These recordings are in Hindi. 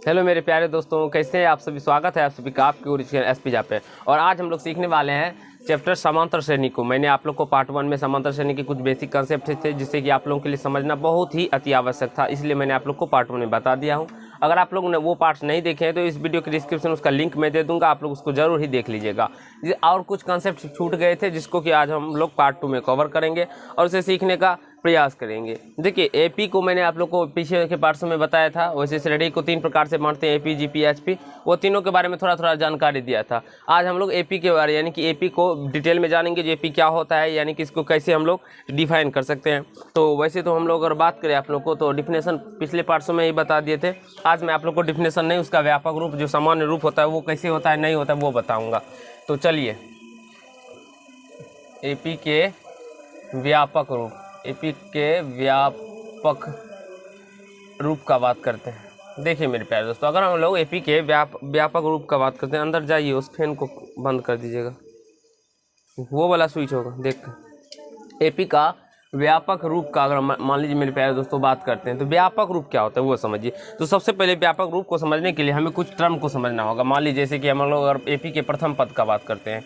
हेलो मेरे प्यारे दोस्तों, कैसे हैं आप सभी। स्वागत है आप सभी का आपके ओरिजिनल एसपीजा पे। और आज हम लोग सीखने वाले हैं चैप्टर समांतर श्रेणी को। मैंने आप लोग को पार्ट 1 में समांतर श्रेणी के कुछ बेसिक कंसेप्ट थे जिससे कि आप लोगों के लिए समझना बहुत ही अति आवश्यक था, इसलिए मैंने आप लोग को पार्ट 1 में बता दिया हूँ। अगर आप लोगों ने वो पार्ट्स नहीं देखे हैं तो इस वीडियो के डिस्क्रिप्शन उसका लिंक मैं दे दूंगा, आप लोग उसको जरूर ही देख लीजिएगा। और कुछ कंसेप्ट छूट गए थे जिसको कि आज हम लोग पार्ट 2 में कवर करेंगे और उसे सीखने का प्रयास करेंगे। देखिए एपी को मैंने आप लोग को पीछे के पार्ट्स में बताया था, वैसे श्रेणी को 3 प्रकार से बांटते हैं, एपी, जीपी, एचपी। वो तीनों के बारे में थोड़ा थोड़ा जानकारी दिया था। आज हम लोग एपी के बारे यानी कि एपी को डिटेल में जानेंगे, जो एपी क्या होता है यानी कि इसको कैसे हम लोग डिफाइन कर सकते हैं। तो वैसे तो हम लोग अगर बात करें आप लोग को तो डिफिनेशन पिछले पार्ट्स में ही बता दिए थे। आज मैं आप लोग को डिफिनेशन नहीं, उसका व्यापक रूप जो सामान्य रूप होता है वो कैसे होता है नहीं होता है वो बताऊँगा। तो चलिए एपी के व्यापक रूप, एपी के व्यापक रूप का बात करते हैं। देखिए मेरे प्यारे दोस्तों, अगर हम लोग एपी के व्यापक रूप का बात करते हैं, अंदर जाइए, उस फैन को बंद कर दीजिएगा, वो वाला स्विच होगा देख। एपी का व्यापक रूप का अगर मान लीजिए मेरे प्यारे दोस्तों बात करते हैं तो व्यापक रूप क्या होता है वो समझिए। तो सबसे पहले व्यापक रूप को समझने के लिए हमें कुछ टर्म को समझना होगा। मान लीजिए जैसे कि हम लोग अगर एपी के प्रथम पद का बात करते हैं,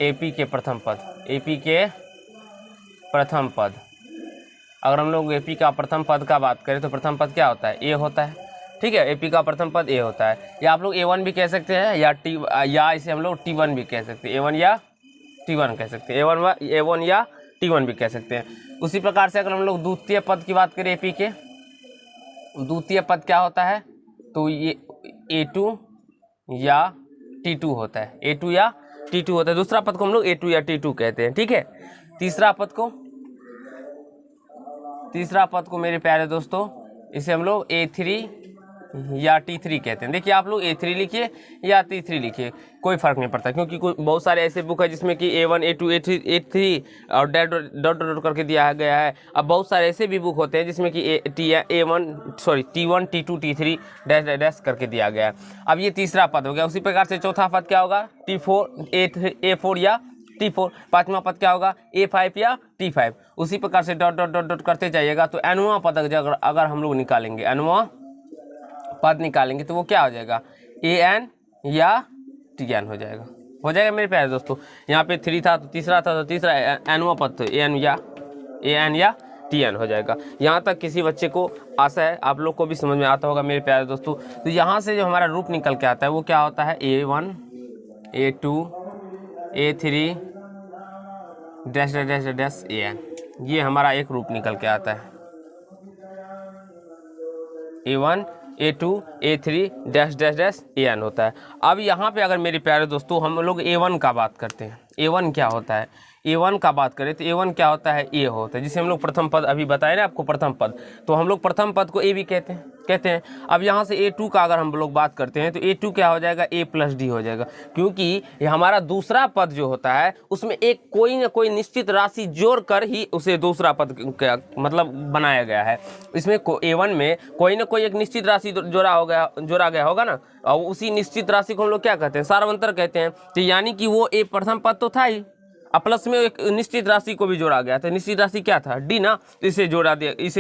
एपी के प्रथम पद, एपी के प्रथम पद, अगर हम लोग एपी का प्रथम पद का बात करें तो प्रथम पद क्या होता है, ए होता है। ठीक है, एपी का प्रथम पद ए होता है, या आप लोग ए1 भी कह सकते हैं या इसे हम लोग टी1 भी कह सकते हैं, ए1 या टी1 कह सकते हैं, ए1 या टी1 भी कह सकते हैं। उसी प्रकार से अगर हम लोग द्वितीय पद की बात करें, एपी के द्वितीय पद क्या होता है तो ये ए2 या टी2 होता है, ए2 या टी2 होता है। दूसरा पद को हम लोग ए2 या टी2 कहते हैं। ठीक है, तीसरा पद को मेरे प्यारे दोस्तों इसे हम लोग ए3 या टी3 कहते हैं। देखिए आप लोग ए3 लिखिए या टी3 लिखिए, कोई फर्क नहीं पड़ता, क्योंकि बहुत सारे ऐसे बुक है जिसमें कि ए1 ए2 ए3 और डॉट डॉट करके दिया गया है। अब बहुत सारे ऐसे भी बुक होते हैं जिसमें कि टी1 टी2 टी3 डैश डैश करके दिया गया है। अब ये तीसरा पद हो गया। उसी प्रकार से चौथा पद क्या होगा, टी4 ए4 या टी4। पांचवा पद क्या होगा, ए5 या टी5। उसी प्रकार से डॉट डॉट डॉट डॉट करते जाइएगा। तो एनवा पद अगर हम लोग निकालेंगे, एनवा पद निकालेंगे तो वो क्या हो जाएगा, एन या टीएन हो जाएगा मेरे प्यारे दोस्तों। यहाँ पे 3 था तो तीसरा था तो तीसरा एनवा पद तो एन या टीएन हो जाएगा। यहाँ तक किसी बच्चे को आशा है आप लोग को भी समझ में आता होगा मेरे प्यारे दोस्तों। तो यहाँ से जो हमारा रूप निकल के आता है वो क्या होता है, A1 A2 A3 dash dash dash N, ये हमारा एक रूप निकल के आता है, A1 A2 A3 dash dash dash N होता है। अब यहाँ पे अगर मेरे प्यारे दोस्तों हम लोग ए1 का बात करते हैं, ए1 क्या होता है, ए1 का बात करें तो ए1 क्या होता है, ए होता है, जिसे हम लोग प्रथम पद अभी बताए ना आपको प्रथम पद, तो हम लोग प्रथम पद को ए भी कहते हैं। अब यहाँ से ए2 का अगर हम लोग बात करते हैं तो ए2 क्या हो जाएगा, ए प्लस डी हो जाएगा, क्योंकि ये हमारा दूसरा पद जो होता है उसमें एक कोई ना कोई निश्चित राशि जोड़ कर ही उसे दूसरा पद मतलब बनाया गया है। इसमें ए1 में कोई ना कोई एक निश्चित राशि जोड़ा गया होगा ना, और उसी निश्चित राशि को हम लोग क्या कहते हैं, सारवंतर कहते हैं। तो यानी कि वो ए प्रथम पद तो था ही, प्लस में एक निश्चित राशि को भी जोड़ा गया था। निश्चित राशि क्या था, डी ना, तो इसे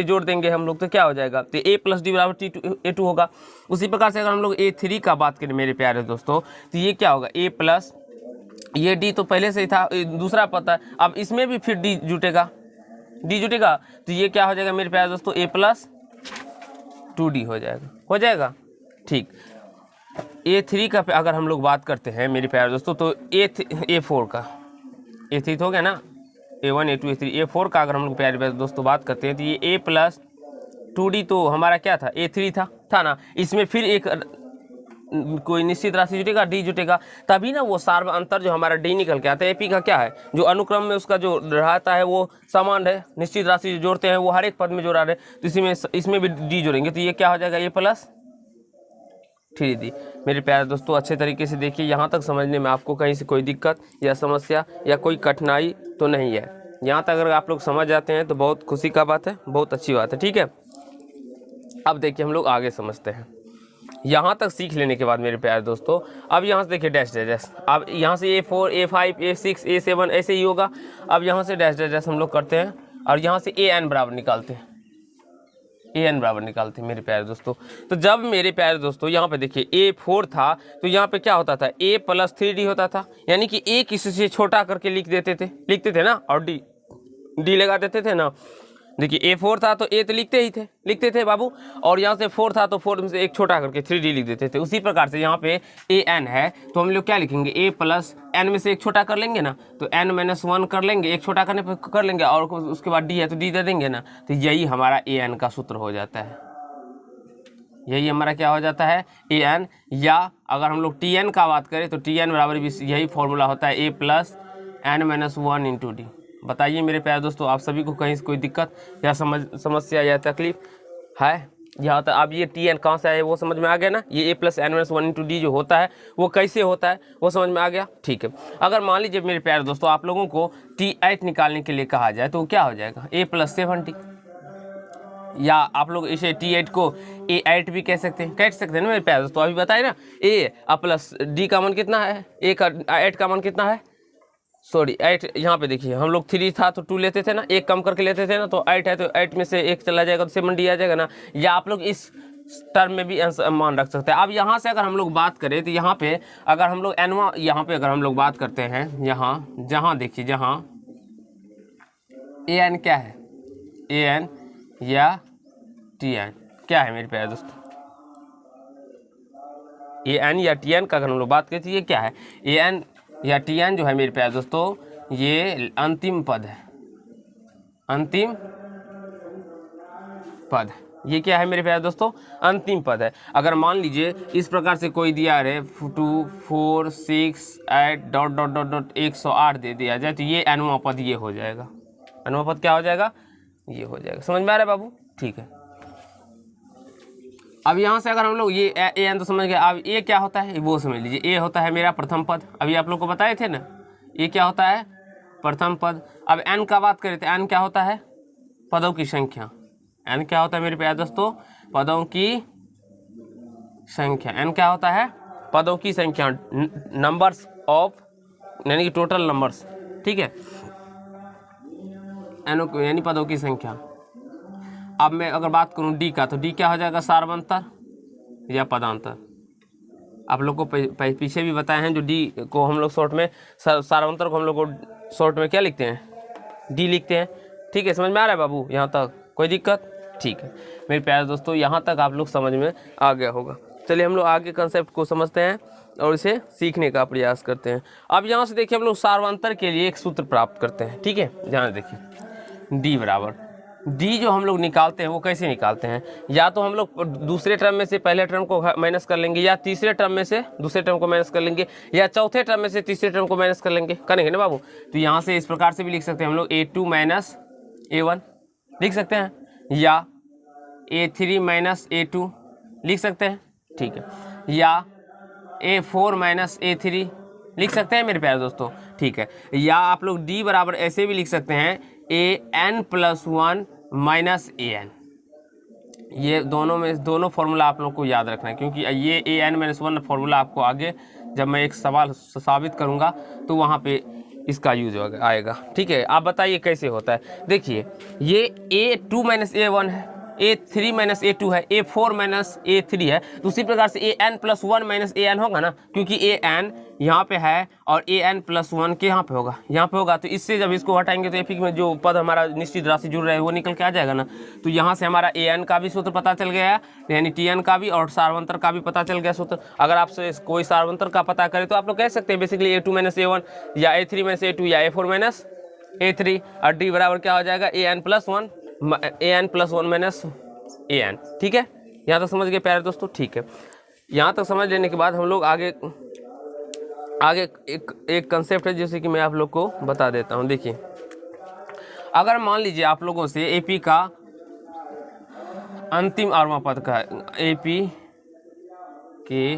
जोड़ देंगे हम लोग तो क्या हो जाएगा, तो ए प्लस डी बराबर ए2 होगा। उसी प्रकार से अगर हम लोग ए3 का बात करें मेरे प्यारे दोस्तों तो ये क्या होगा, ए प्लस, ये डी तो पहले से ही था, दूसरा पता है, अब इसमें भी फिर डी जुटेगा तो ये क्या हो जाएगा मेरे प्यारे दोस्तों, ए प्लस 2डी हो जाएगा। ठीक, ए3 का अगर हम लोग बात करते हैं मेरे प्यारे दोस्तों तो ए4 का, ए3 तो हो गया ना, ए1 ए2 ए3, ए4 का अगर हम लोग प्यारे दोस्तों बात करते हैं तो ये ए प्लस 2डी तो हमारा क्या था, ए3 था ना। इसमें फिर एक कोई निश्चित राशि जुटेगा, डी जुटेगा, तभी ना वो सार्व अंतर जो हमारा डी निकल के आता है। एपी का क्या है, जो अनुक्रम में उसका जो रहता है वो समान है, निश्चित राशि जो जोड़ते हैं वो हर एक पद में जोड़ा रहे, तो इसमें भी डी जोड़ेंगे तो ये क्या हो जाएगा, ए प्लस 3डी। मेरे प्यारे दोस्तों अच्छे तरीके से देखिए, यहाँ तक समझने में आपको कहीं से कोई दिक्कत या समस्या या कोई कठिनाई तो नहीं है। यहाँ तक अगर आप लोग समझ जाते हैं तो बहुत खुशी का बात है, बहुत अच्छी बात है। ठीक है, अब देखिए हम लोग आगे समझते हैं। यहाँ तक सीख लेने के बाद मेरे प्यारे दोस्तों अब यहाँ से देखिए डैश डैश, अब यहाँ से A4 A5 A6 A7 ऐसे ही होगा। अब यहाँ से डैश डैश हम लोग करते हैं और यहाँ से AN बराबर निकालते हैं, ए एन बराबर निकालते हैं मेरे प्यारे दोस्तों। तो जब मेरे प्यारे दोस्तों यहाँ पे देखिए ए 4 था तो यहाँ पे क्या होता था, ए प्लस 3d होता था, यानी कि ए किसी से छोटा करके लिखते थे ना, और डी लगा देते थे ना। देखिए ए 4 था तो ए तो लिखते थे बाबू, और यहाँ से 4 था तो 4 में से एक छोटा करके 3d लिख देते थे। उसी प्रकार से यहाँ पे ए एन है तो हम लोग क्या लिखेंगे, ए प्लस एन में से एक छोटा कर लेंगे ना, तो एन माइनस 1 कर लेंगे, एक छोटा करने पर कर लेंगे, और उसके बाद डी है तो डी दे देंगे ना। तो यही हमारा ए एन का सूत्र हो जाता है, यही हमारा क्या हो जाता है, ए एन। या अगर हम लोग टी एन का बात करें तो टी एन बराबर भी यही फॉर्मूला होता है, A plus N minus 1 into D. बताइए मेरे प्यारे दोस्तों, आप सभी को कहीं से कोई दिक्कत या समस्या या तकलीफ है यहाँ तक? अब ये टी एन कहाँ से आया वो समझ में आ गया ना, ये A plus N minus 1 into D जो होता है वो कैसे होता है वो समझ में आ गया। ठीक है, अगर मान लीजिए मेरे प्यारे दोस्तों आप लोगों को T8 निकालने के लिए कहा जाए तो क्या हो जाएगा, ए प्लस 70, या आप लोग इसे T8 को A8 भी कह सकते हैं ना मेरे प्यारे दोस्तों। अभी बताए ना, ए प्लस डी का मान कितना है, ए का 8 का मान कितना है, सॉरी 8, यहाँ पे देखिए हम लोग 3 था तो 2 लेते थे ना, एक कम करके लेते थे ना, तो 8 है तो 8 में से एक चला जाएगा तो 7d आ जाएगा ना। या आप लोग इस टर्म में भी मान रख सकते हैं। अब यहाँ से अगर हम लोग बात करें तो यहाँ पे अगर हम लोग एनवा, यहाँ पे अगर हम लोग बात करते हैं, जहाँ देखिए जहाँ ए एन क्या है, ए एन या टी एन क्या है मेरे प्यारे दोस्तों, ए एन या टी एन का अगर हम लोग बात करें तो ये क्या है, ए एन या टी एन जो है मेरे प्यारे दोस्तों ये अंतिम पद है, अंतिम पद, ये क्या है मेरे प्यारे दोस्तों, अंतिम पद है। अगर मान लीजिए इस प्रकार से कोई दिया है 2 4 6 8 डॉट डॉट डॉट डॉट 108 दे दिया जाए तो ये अनुमा पद ये हो जाएगा, अनुमा पद क्या हो जाएगा, ये हो जाएगा। समझ में आ रहा है बाबू? ठीक है, अब यहाँ से अगर हम लोग ये ए एन तो समझ गए। अब ए क्या होता है वो समझ लीजिए, ए होता है मेरा प्रथम पद, अभी आप लोग को बताए थे ना, ए क्या होता है, प्रथम पद। अब एन का बात करें तो एन क्या होता है, पदों की संख्या। एन क्या होता है मेरे प्यारे दोस्तों, पदों की संख्या। एन क्या होता है, पदों की संख्या, नंबर्स ऑफ, यानी कि टोटल नंबर्स, ठीक है, एन यानी पदों की संख्या। अब मैं अगर बात करूं डी का तो डी क्या हो जाएगा, सार्वंतर या पदांतर। आप लोग को पीछे भी बताए हैं, जो डी को हम लोग शॉर्ट में, सार्वंतर को हम लोग को शॉर्ट में क्या लिखते हैं, डी लिखते हैं। ठीक है, समझ में आ रहा है बाबू यहाँ तक, कोई दिक्कत? ठीक है मेरे प्यारे दोस्तों, यहाँ तक आप लोग समझ में आ गया होगा। चलिए हम लोग आगे कंसेप्ट को समझते हैं और इसे सीखने का प्रयास करते हैं। अब यहाँ से देखिए हम लोग सार्वंतर के लिए एक सूत्र प्राप्त करते हैं। ठीक है, यहाँ देखिए डी बराबर, डी जो हम लोग निकालते हैं वो कैसे निकालते हैं, या तो हम लोग दूसरे टर्म में से पहले टर्म को माइनस कर लेंगे, या तीसरे टर्म में से दूसरे टर्म को माइनस कर लेंगे, या चौथे टर्म में से तीसरे टर्म को माइनस करेंगे ना बाबू। तो यहाँ से इस प्रकार से भी लिख सकते हैं हम लोग, A2 माइनस A1 लिख सकते हैं, या A3 माइनस A2 लिख सकते हैं। ठीक है, या A4 माइनस A3 लिख सकते हैं मेरे प्यारे दोस्तों। ठीक है, या आप लोग डी बराबर ऐसे भी लिख सकते हैं, AN+1 माइनस AN। ये दोनों फॉर्मूला आप लोग को याद रखना है, क्योंकि ये AN-1 फॉर्मूला आपको आगे जब मैं एक सवाल साबित करूंगा तो वहाँ पे इसका यूज आएगा। ठीक है, आप बताइए कैसे होता है। देखिए ये A2 माइनस A1 है, A3 माइनस A2 है, A4 माइनस A3 है, तो उसी प्रकार से AN+1 माइनस AN होगा ना, क्योंकि AN यहाँ पे है और AN+1 के यहाँ पे होगा, तो इससे जब इसको हटाएंगे तो एफिक में जो पद हमारा निश्चित राशि जुड़ रहा है वो निकल के आ जाएगा ना। तो यहाँ से हमारा AN का भी सूत्र पता चल गया, यानी TN का भी, और सार्वंतर का भी पता चल गया सूत्र। अगर आपसे कोई सार्वंतर का पता करे तो आप लोग कह सकते हैं बेसिकली A2 माइनस A1 या A3 माइनस A2 या A4 माइनस A3, और डी बराबर क्या हो जाएगा, AN+1 माइनस AN। ठीक है, यहाँ तक समझ गए प्यारे दोस्तों? ठीक है, यहाँ तक समझ लेने के बाद हम लोग आगे एक कंसेप्ट है जैसे कि मैं आप लोग को बता देता हूँ। देखिए अगर मान लीजिए आप लोगों से एपी का अंतिम आठवां पद का, एपी के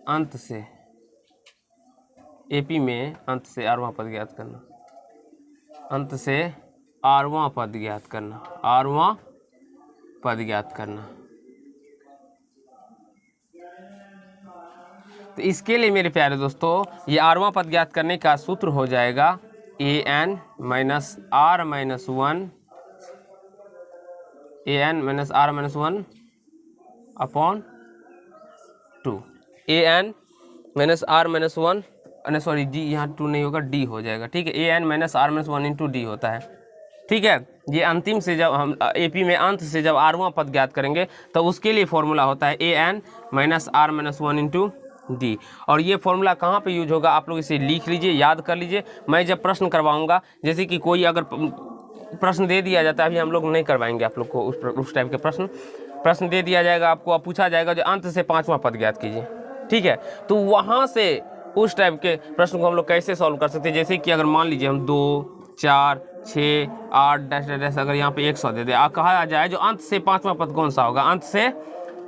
अंत से, एपी में अंत से आठवां पद ज्ञात करना, अंत से आठवां पद ज्ञात करना, आठवां पद ज्ञात करना। तो इसके लिए मेरे प्यारे दोस्तों ये आठवां पद ज्ञात करने का सूत्र हो जाएगा AN-R-1 an minus r minus 1 upon 2, an minus r minus 1, अरे सॉरी d यहाँ 2 नहीं होगा, d हो जाएगा, ठीक है। an minus r minus 1 into D होता है, ठीक है। ये अंतिम से जब हम एपी में अंत से जब आरवां पद ज्ञात करेंगे तो उसके लिए फॉर्मूला होता है an minus r minus 1 into D. और ये फॉर्मूला कहाँ पे यूज होगा, आप लोग इसे लिख लीजिए, याद कर लीजिए। मैं जब प्रश्न करवाऊंगा, जैसे कि कोई अगर प्रश्न दे दिया जाता है, अभी हम लोग नहीं करवाएंगे आप लोग को उस टाइप के प्रश्न दे दिया जाएगा आपको, अब पूछा जाएगा जो अंत से 5वां पद ज्ञात कीजिए, ठीक है। तो वहाँ से उस टाइप के प्रश्न को हम लोग कैसे सॉल्व कर सकते हैं, जैसे कि अगर मान लीजिए हम 2 4 6 8 डैश डैश अगर यहाँ पे 100 दे दे, कहा जाए जो अंत से 5वां पद कौन सा होगा, अंत से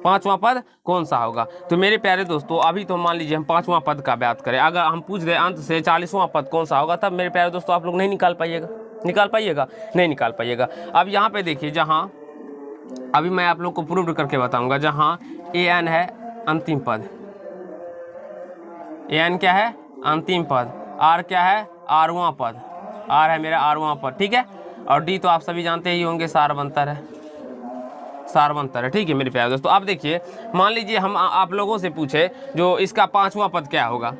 5वां पद कौन सा होगा। तो मेरे प्यारे दोस्तों अभी तो मान लीजिए हम 5वां पद का बात करें, अगर हम पूछ दें अंत से 40वां पद कौन सा होगा, तब मेरे प्यारे दोस्तों आप लोग नहीं निकाल पाइएगा, नहीं निकाल पाइएगा। अब यहाँ पे देखिए, जहाँ अभी मैं आप लोग को प्रूव करके बताऊंगा, जहाँ an है अंतिम पद, an क्या है अंतिम पद, r क्या है आरवां पद, r है मेरा आरवां पद, ठीक है। और d तो आप सभी जानते ही होंगे सारवंतर है, ठीक है मेरे प्यारे दोस्तों। अब देखिए, मान लीजिए हम आप लोगों से पूछे जो इसका 5वां पद क्या होगा,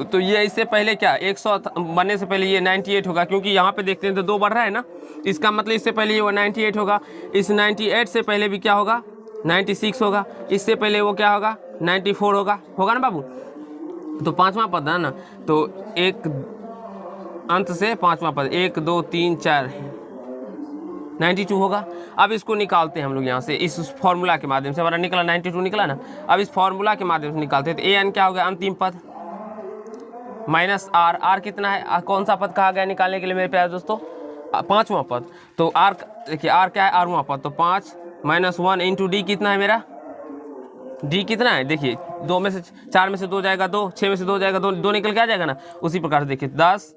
तो ये इससे पहले क्या 100 बनने से पहले ये 98 होगा, क्योंकि यहाँ पे देखते हैं तो 2 बढ़ रहा है ना, इसका मतलब इससे पहले ये वो 98 होगा, इस 98 से पहले भी क्या होगा 96 होगा, इससे पहले वो क्या होगा 94 होगा ना बाबू। तो 5वां पद है ना, तो एक अंत से 5वां पद 1 2 3 4 92 होगा। अब इसको निकालते हैं हम लोग यहाँ से, इस फॉर्मूला के माध्यम से हमारा निकला 92 निकला ना। अब इस फॉर्मूला के माध्यम से निकालते हैं, तो an क्या हो गया अंतिम पद माइनस r कितना है, कौन सा पद कहा गया निकालने के लिए मेरे प्यारे दोस्तों, 5वां पद। तो r देखिए r क्या है आरवां पद, तो 5 माइनस 1 इंटू डी कितना है मेरा, डी कितना है देखिए, 2 में से 4 में से 2 जाएगा 2, 6 में से 2 जाएगा 2 निकल के आ जाएगा ना। उसी प्रकार से देखिए 10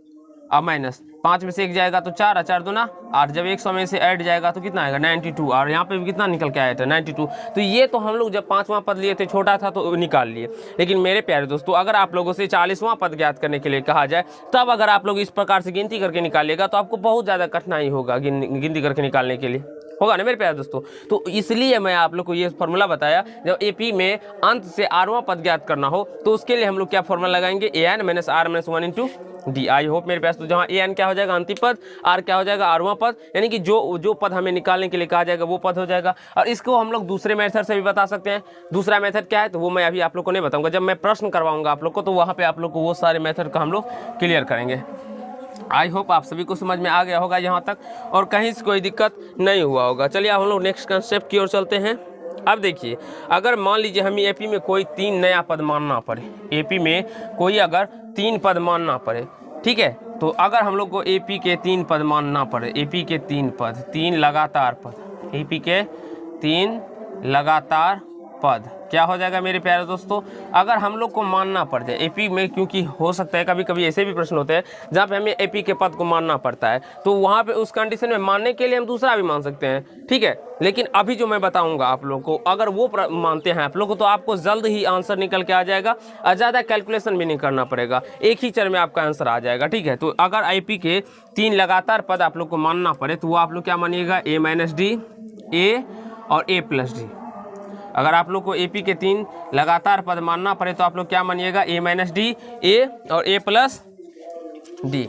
अब माइनस 5 में से 1 जाएगा तो 4, 4 2 ना 8, जब 100 में से ऐड जाएगा तो कितना आएगा 92, और यहाँ पे भी कितना निकल के आया था 92। तो ये तो हम लोग जब 5वां पद लिए थे छोटा था तो निकाल लिए। लेकिन मेरे प्यारे दोस्तों अगर आप लोगों से 40वां पद ज्ञात करने के लिए कहा जाए, तब अगर आप लोग इस प्रकार से गिनती करके निकालिएगा तो आपको बहुत ज़्यादा कठिनाई होगा गिनती करके निकालने के लिए, होगा ना मेरे प्यारे दोस्तों। तो इसलिए मैं आप लोग को ये फॉर्मूला बताया, जब एपी में अंत से आरवां पद ज्ञात करना हो तो उसके लिए हम लोग क्या फॉर्मूला लगाएंगे, an minus r minus 1 into D. I hope मेरे प्यारे दोस्तों, जहाँ an क्या हो जाएगा अंतिम पद, r क्या हो जाएगा आरवां पद, यानी कि जो पद हमें निकालने के लिए कहा जाएगा वो पद हो जाएगा। और इसको हम लोग दूसरे मेथड से भी बता सकते हैं। दूसरा मेथड क्या है तो वो मैं अभी आप लोग को नहीं बताऊंगा, जब मैं प्रश्न करवाऊंगा आप लोग को तो वहाँ पे आप लोग को वो सारे मेथड का हम लोग क्लियर करेंगे। आई होप आप सभी को समझ में आ गया होगा यहाँ तक, और कहीं से कोई दिक्कत नहीं हुआ होगा। चलिए अब हम लोग नेक्स्ट कंसेप्ट की ओर चलते हैं। अब देखिए, अगर मान लीजिए हमें एपी में कोई 3 नया पद मानना पड़े, एपी में कोई अगर 3 पद मानना पड़े, ठीक है। तो अगर हम लोग को एपी के 3 पद मानना पड़े, एपी के 3 पद, 3 लगातार पद, एपी के 3 लगातार पद क्या हो जाएगा मेरे प्यारे दोस्तों, अगर हम लोग को मानना पड़ जाए एपी में, क्योंकि हो सकता है कभी कभी ऐसे भी प्रश्न होते हैं जहाँ पे हमें एपी के पद को मानना पड़ता है, तो वहाँ पे उस कंडीशन में मानने के लिए हम दूसरा भी मान सकते हैं, ठीक है। लेकिन अभी जो मैं बताऊंगा आप लोग को, अगर वो मानते हैं आप लोग को तो आपको जल्द ही आंसर निकल के आ जाएगा और ज़्यादा कैलकुलेशन भी नहीं करना पड़ेगा, एक ही चरण में आपका आंसर आ जाएगा, ठीक है। तो अगर एपी के 3 लगातार पद आप लोग को मानना पड़े तो वो आप लोग क्या मानिएगा, a माइनस डी, ए और a प्लस डी। अगर आप लोग को एपी के 3 लगातार पद मानना पड़े तो आप लोग क्या मानिएगा, a माइनस डी, ए और a प्लस डी।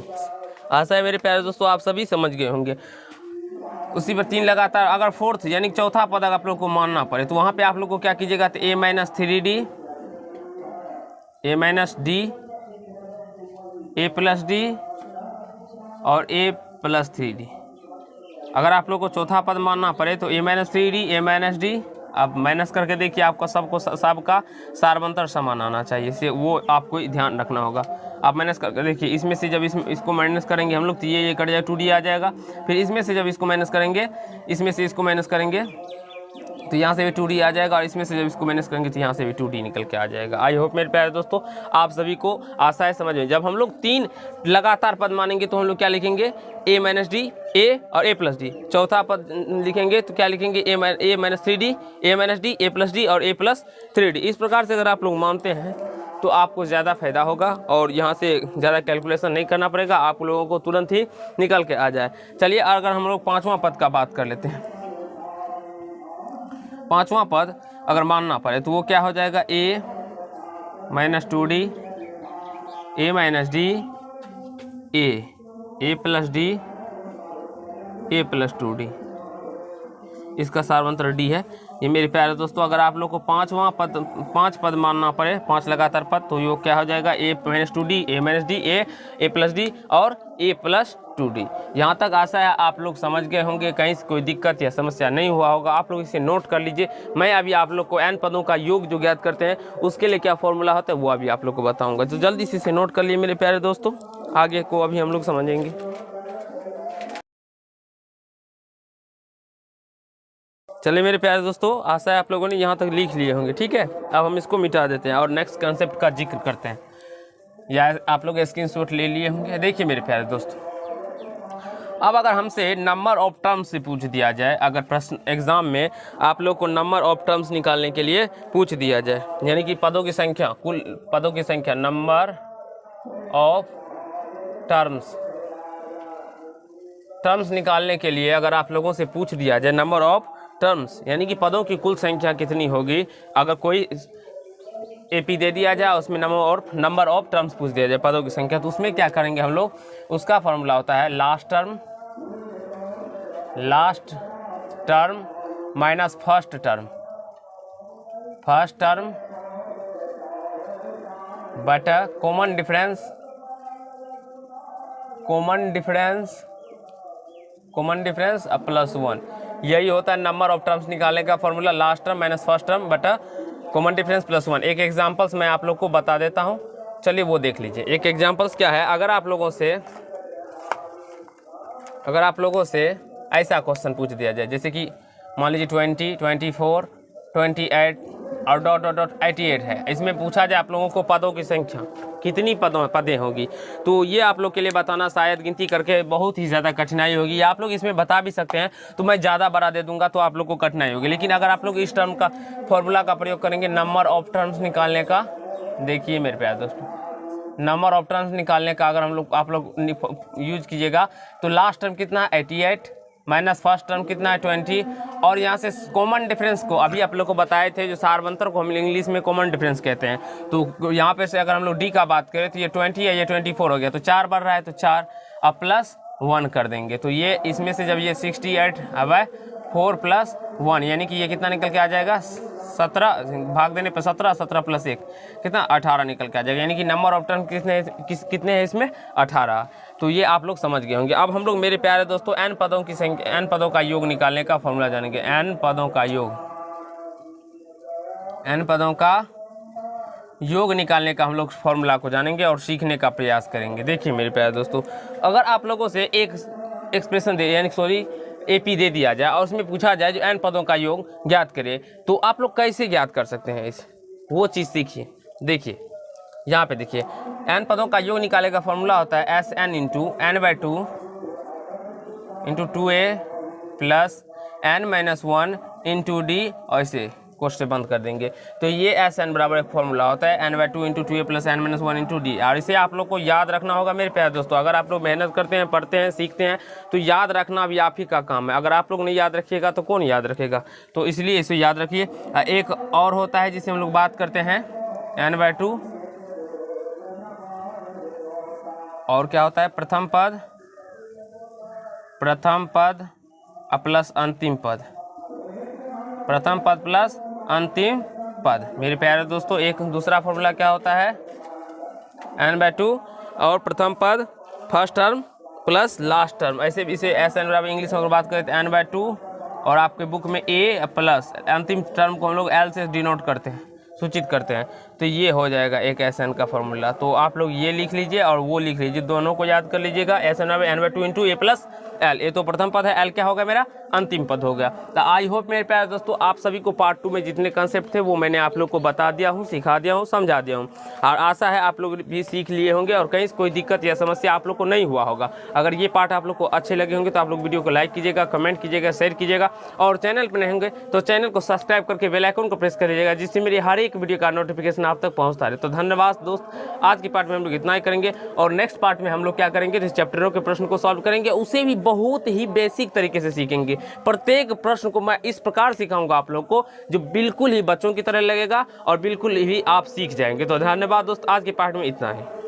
आशा है मेरे प्यारे दोस्तों आप सभी समझ गए होंगे। उसी पर 3 लगातार, अगर फोर्थ यानी चौथा पद अगर आप लोग को मानना पड़े तो वहाँ पे आप लोग को क्या कीजिएगा, तो a minus 3d, a minus D, a plus D और a प्लस 3d। अगर आप लोग को चौथा पद मानना पड़े तो a minus 3d, a minus D. आप माइनस करके देखिए, आपका सबका सारवंतर समान आना चाहिए, इसे वो आपको ध्यान रखना होगा। आप माइनस करके देखिए, इसमें से जब इसको माइनस करेंगे हम लोग तो ये कट जाएगा, 2d आ जाएगा। फिर इसमें से जब इसको माइनस करेंगे, इसमें से इसको माइनस करेंगे तो यहाँ से भी 2d आ जाएगा, और इसमें से जब इसको माइनस करेंगे तो यहाँ से भी 2d निकल के आ जाएगा। आई होप मेरे प्यारे दोस्तों आप सभी को आशा है समझ में। जब हम लोग 3 लगातार पद मानेंगे तो हम लोग क्या लिखेंगे, a माइनस डी, a और a प्लस डी। चौथा पद लिखेंगे तो क्या लिखेंगे, a minus 3d, a minus D, a plus D और a प्लस 3d। इस प्रकार से अगर आप लोग मानते हैं तो आपको ज़्यादा फायदा होगा और यहाँ से ज़्यादा कैलकुलेशन नहीं करना पड़ेगा, आप लोगों को तुरंत ही निकल के आ जाए। चलिए अगर हम लोग 5वां पद का बात कर लेते हैं, पांचवा पद अगर मानना पड़े तो वो क्या हो जाएगा, a minus 2d, a minus D, a plus D, a plus 2d, इसका सार्वंत्र d है। ये मेरे प्यारे दोस्तों अगर आप लोग को पांच पद मानना पड़े, 5 लगातार पद, तो ये क्या हो जाएगा, a minus 2d, a minus D, a plus D और a प्लस 2d। यहाँ तक आशा है आप लोग समझ गए होंगे, कहीं से कोई दिक्कत या समस्या नहीं हुआ होगा। आप लोग इसे नोट कर लीजिए। मैं अभी आप लोग को n पदों का योग जो ज्ञात करते हैं उसके लिए क्या फॉर्मूला होता है वो अभी आप लोग को बताऊँगा, तो जल्दी से इसे नोट कर लिए मेरे प्यारे दोस्तों, आगे को अभी हम लोग समझेंगे। चलिए मेरे प्यारे दोस्तों, आशा है आप लोगों ने यहाँ तक लिख लिए होंगे, ठीक है। अब हम इसको मिटा देते हैं और नेक्स्ट कंसेप्ट का जिक्र करते हैं, या आप लोग स्क्रीनशॉट ले लिए होंगे। देखिए मेरे प्यारे दोस्तों, अब अगर हमसे नंबर ऑफ टर्म्स से पूछ दिया जाए, अगर प्रश्न एग्जाम में आप लोग को नंबर ऑफ टर्म्स निकालने के लिए पूछ दिया जाए, यानी कि पदों की संख्या, कुल पदों की संख्या, नंबर ऑफ टर्म्स निकालने के लिए अगर आप लोगों से पूछ दिया जाए नंबर ऑफ टर्म्स, यानी कि पदों की कुल संख्या कितनी होगी, अगर कोई एपी दे दिया जाए उसमें नंबर ऑफ टर्म्स पूछ दिया जाए पदों की संख्या, तो उसमें क्या करेंगे हम लोग, उसका फॉर्मूला होता है last term minus first term बटा कॉमन डिफरेंस प्लस 1। यही होता है नंबर ऑफ टर्म्स निकालने का formula, last term minus first term बटा कॉमन डिफरेंस प्लस 1। एक एग्जांपल्स मैं आप लोग को बता देता हूं, चलिए वो देख लीजिए। एक एग्जांपल्स क्या है, अगर आप लोगों से ऐसा क्वेश्चन पूछ दिया जाए, जैसे कि मान लीजिए 20, 24, 28 और डॉट 88 है, इसमें पूछा जाए आप लोगों को पदों की संख्या कितनी पदें होगी, तो ये आप लोग के लिए बताना शायद गिनती करके बहुत ही ज़्यादा कठिनाई होगी। आप लोग इसमें बता भी सकते हैं, तो मैं ज़्यादा बड़ा दे दूंगा तो आप लोग को कठिनाई होगी। लेकिन अगर आप लोग इस टर्म का फॉर्मूला का प्रयोग करेंगे नंबर ऑफ टर्म्स निकालने का, देखिए मेरे प्यारे दोस्तों, नंबर ऑफ टर्म्स निकालने का अगर आप लोग यूज कीजिएगा, तो लास्ट टर्म कितना है 88 माइनस फर्स्ट टर्म कितना है 20, और यहाँ से कॉमन डिफरेंस को अभी आप लोग को बताए थे, जो सार्वंतर को हम इंग्लिश में कॉमन डिफरेंस कहते हैं, तो यहाँ पे से अगर हम लोग डी का बात करें तो ये 20 है, ये 24 हो गया, तो 4 बढ़ रहा है तो 4 अब प्लस 1 कर देंगे, तो ये इसमें से जब ये 68 अब 4 प्लस 1, यानी कि ये कितना निकल के आ जाएगा 17, भाग देने पर 17 प्लस 1 कितना 18 निकल के आ जाएगा, यानी कि नंबर ऑफ टर्म कितने हैं इसमें 18। तो ये आप लोग समझ गए होंगे। अब हम लोग मेरे प्यारे दोस्तों n पदों की संख्या, n पदों का योग निकालने का फॉर्मूला जानेंगे। n पदों का योग निकालने का हम लोग फॉर्मूला को जानेंगे और सीखने का प्रयास करेंगे। देखिए मेरे प्यारे दोस्तों, अगर आप लोगों से एक एक्सप्रेशन एपी दे दिया जाए और उसमें पूछा जाए जो n पदों का योग ज्ञात करे, तो आप लोग कैसे ज्ञात कर सकते हैं वो चीज़ सीखिए। देखिए यहाँ पे देखिए, n पदों का योग निकालने का फॉर्मूला होता है Sn into n/2 into 2a plus n minus 1 into D, ऐसे क्वेश्चन बंद कर देंगे। तो ये Sn बराबर एक फॉर्मूला होता है n/2 into 2a plus n minus 1 into D, और इसे आप लोग को याद रखना होगा मेरे प्यारे दोस्तों। अगर आप लोग मेहनत करते हैं, पढ़ते हैं, सीखते हैं, तो याद रखना भी आप ही का काम है। अगर आप लोग नहीं याद रखिएगा तो कौन याद रखेगा, तो इसलिए इसे याद रखिए। एक और होता है जिसे हम लोग बात करते हैं n/2, और क्या होता है प्रथम पद प्लस अंतिम पद, प्रथम पद प्लस अंतिम पद। मेरे प्यारे दोस्तों, एक दूसरा फॉर्मूला क्या होता है n/2 और प्रथम पद first term plus last term, ऐसे भी इसे Sn बराबर इंग्लिश में अगर बात करें तो n/2, और आपके बुक में a प्लस अंतिम टर्म को हम लोग l से डिनोट करते हैं, सूचित करते हैं, तो ये हो जाएगा एक Sn का फॉर्मूला। तो आप लोग ये लिख लीजिए और वो लिख लीजिए, दोनों को याद कर लीजिएगा। Sn n/2 into a plus l, ये तो प्रथम पद है, l क्या होगा मेरा अंतिम पद हो गया। तो आई होप मेरे प्यारे दोस्तों आप सभी को पार्ट 2 में जितने कंसेप्ट थे वो मैंने आप लोग को बता दिया हूँ, सिखा दिया हूँ, समझा दिया हूँ, और आशा है आप लोग भी सीख लिए होंगे और कहीं कोई दिक्कत या समस्या आप लोग को नहीं हुआ होगा। अगर ये पार्ट आप लोग को अच्छे लगे होंगे तो आप लोग वीडियो को लाइक कीजिएगा, कमेंट कीजिएगा, शेयर कीजिएगा, और चैनल पर नहीं होंगे तो चैनल को सब्सक्राइब करके बेल आइकन को प्रेस कर लीजिएगा, जिससे मेरी हर एक वीडियो का नोटिफिकेशन आप तक पहुंचता रहे। तो धन्यवाद दोस्त, आज की पार्ट में हम लोग इतना ही करेंगे और नेक्स्ट पार्ट में हम लोग क्या करेंगे, तो इस चैप्टरों के प्रश्न को सॉल्व करेंगे, उसे भी बहुत ही बेसिक तरीके से सीखेंगे। प्रत्येक प्रश्न को मैं इस प्रकार सिखाऊंगा आप लोग को जो बिल्कुल ही बच्चों की तरह लगेगा और बिल्कुल ही आप सीख जाएंगे। तो धन्यवाद दोस्त, आज के पार्ट में इतना ही।